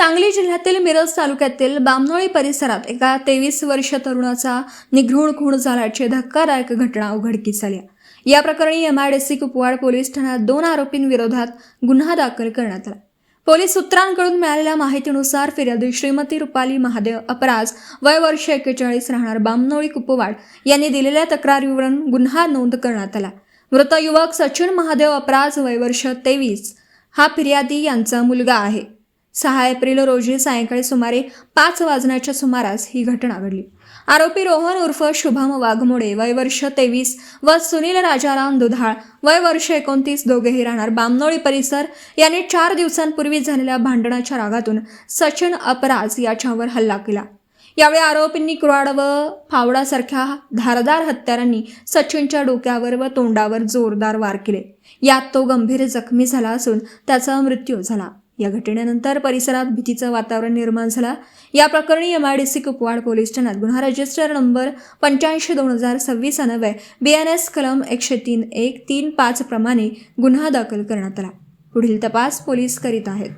सांगली जिल्ह्यातील मिरज तालुक्यातील बामनोळी परिसरात एका 23 वर्षीय तरुणाचा निघृण खून झाल्याची धक्कादायक घटना उघडकीस आली. या प्रकरणी MIDC कुपवाड पोलीस ठाण्यात 2 आरोपींविरोधात गुन्हा दाखल करण्यात आला. पोलीस सूत्रांकडून मिळालेल्या माहितीनुसार फिर्यादी श्रीमती रुपाली महादेव अपराज वय वर्ष 41 राहणार बामनोळी कुपवाड यांनी दिलेल्या तक्रारीवरून गुन्हा नोंद करण्यात आला. मृत युवक सचिन महादेव अपराज वय वर्ष 23 हा फिर्यादी यांचा मुलगा आहे. 6 एप्रिल रोजी सायंकाळी सुमारे 5 वाजण्याच्या सुमारास ही घटना घडली. आरोपी रोहन उर्फ शुभम वाघमोडे वय वर्ष 23 व सुनील राजाराम दुधाळ वय वर्ष 29 दोघेही राहणार बामनोळी परिसर यांनी 4 दिवसांपूर्वी झालेल्या भांडणाच्या रागातून सचिन अपराज याच्यावर हल्ला केला. यावेळी आरोपींनी कुऱ्हाड व फावडासारख्या धारदार हत्यारांनी सचिनच्या डोक्यावर व तोंडावर जोरदार वार केले. यात तो गंभीर जखमी झाला असून त्याचा मृत्यू झाला. या घटनेनंतर परिसरात भीतीचं वातावरण निर्माण झाला. या प्रकरणी MIDC कुपवाड पोलीस ठाण्यात गुन्हा रजिस्टर नंबर 85/2026 अन्वये BNS कलम 103(1) 3-5 प्रमाणे गुन्हा दाखल करण्यात आला. पुढील तपास पोलीस करीत आहेत.